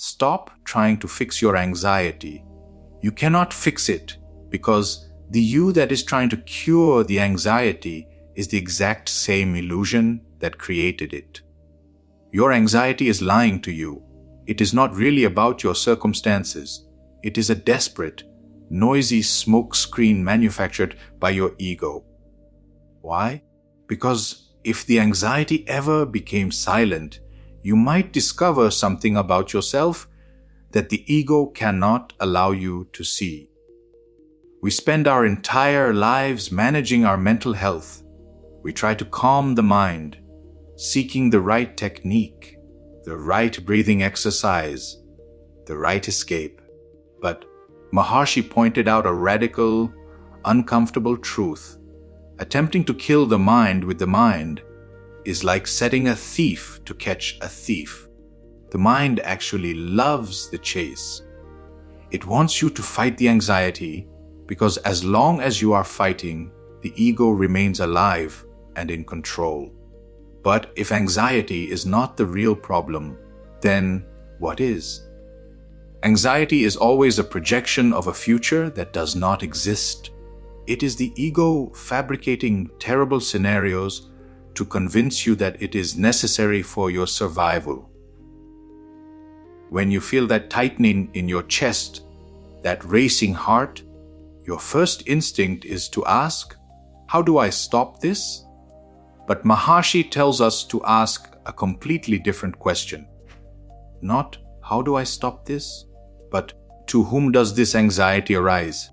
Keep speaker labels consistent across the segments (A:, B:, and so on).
A: Stop trying to fix your anxiety. You cannot fix it because the you that is trying to cure the anxiety is the exact same illusion that created it. Your anxiety is lying to you. It is not really about your circumstances. It is a desperate, noisy smoke screen manufactured by your ego. Why? Because if the anxiety ever became silent, you might discover something about yourself that the ego cannot allow you to see. We spend our entire lives managing our mental health. We try to calm the mind, seeking the right technique, the right breathing exercise, the right escape. But Maharshi pointed out a radical, uncomfortable truth. Attempting to kill the mind with the mind is like setting a thief to catch a thief. The mind actually loves the chase. It wants you to fight the anxiety because as long as you are fighting, the ego remains alive and in control. But if anxiety is not the real problem, then what is? Anxiety is always a projection of a future that does not exist. It is the ego fabricating terrible scenarios to convince you that it is necessary for your survival. When you feel that tightening in your chest, that racing heart, your first instinct is to ask, how do I stop this? But Maharshi tells us to ask a completely different question. Not, how do I stop this? But, to whom does this anxiety arise?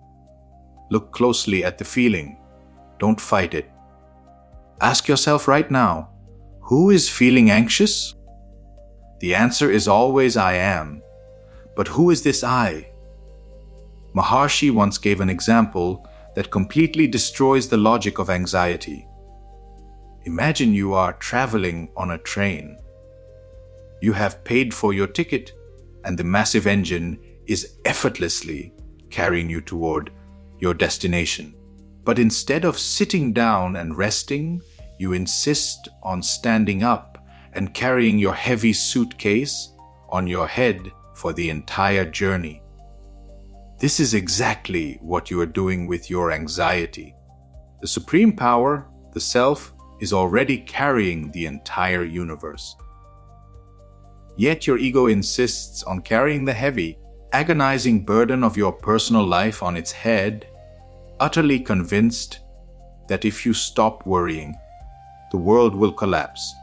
A: Look closely at the feeling. Don't fight it. Ask yourself right now, who is feeling anxious? The answer is always I am. But who is this I? Maharshi once gave an example that completely destroys the logic of anxiety. Imagine you are traveling on a train. You have paid for your ticket, and the massive engine is effortlessly carrying you toward your destination. But instead of sitting down and resting, you insist on standing up and carrying your heavy suitcase on your head for the entire journey. This is exactly what you are doing with your anxiety. The supreme power, the self, is already carrying the entire universe. Yet your ego insists on carrying the heavy, agonizing burden of your personal life on its head, utterly convinced that if you stop worrying, the world will collapse.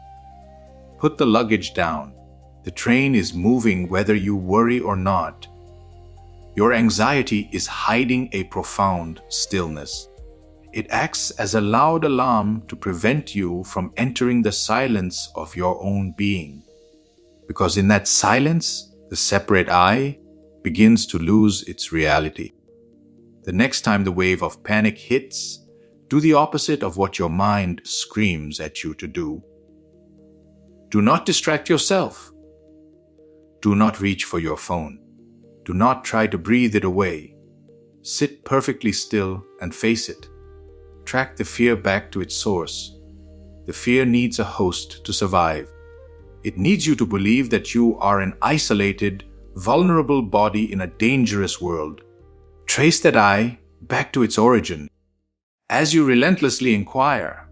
A: Put the luggage down. The train is moving whether you worry or not. Your anxiety is hiding a profound stillness. It acts as a loud alarm to prevent you from entering the silence of your own being. Because in that silence, the separate I begins to lose its reality. The next time the wave of panic hits, do the opposite of what your mind screams at you to do. Do not distract yourself. Do not reach for your phone. Do not try to breathe it away. Sit perfectly still and face it. Track the fear back to its source. The fear needs a host to survive. It needs you to believe that you are an isolated, vulnerable body in a dangerous world. Trace that I back to its origin. As you relentlessly inquire,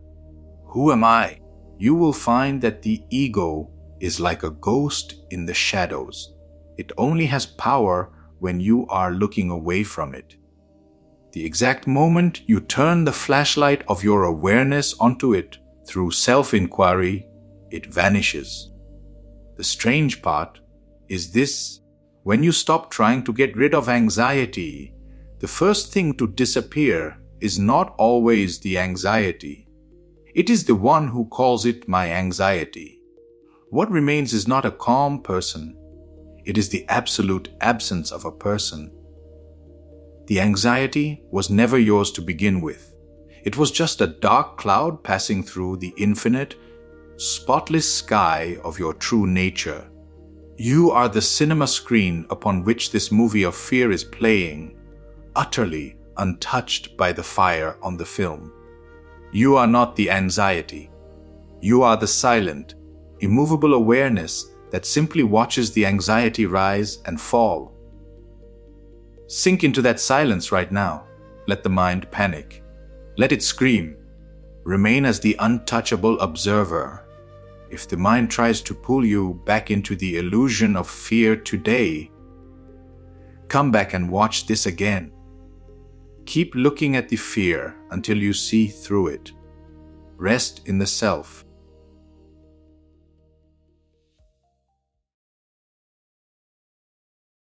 A: who am I? You will find that the ego is like a ghost in the shadows. It only has power when you are looking away from it. The exact moment you turn the flashlight of your awareness onto it through self-inquiry, it vanishes. The strange part is this: when you stop trying to get rid of anxiety, the first thing to disappear is not always the anxiety. It is the one who calls it my anxiety. What remains is not a calm person. It is the absolute absence of a person. The anxiety was never yours to begin with. It was just a dark cloud passing through the infinite, spotless sky of your true nature. You are the cinema screen upon which this movie of fear is playing, utterly untouched by the fire on the film. You are not the anxiety. You are the silent, immovable awareness that simply watches the anxiety rise and fall. Sink into that silence right now. Let the mind panic. Let it scream. Remain as the untouchable observer. If the mind tries to pull you back into the illusion of fear today, come back and watch this again. Keep looking at the fear until you see through it. Rest in the self.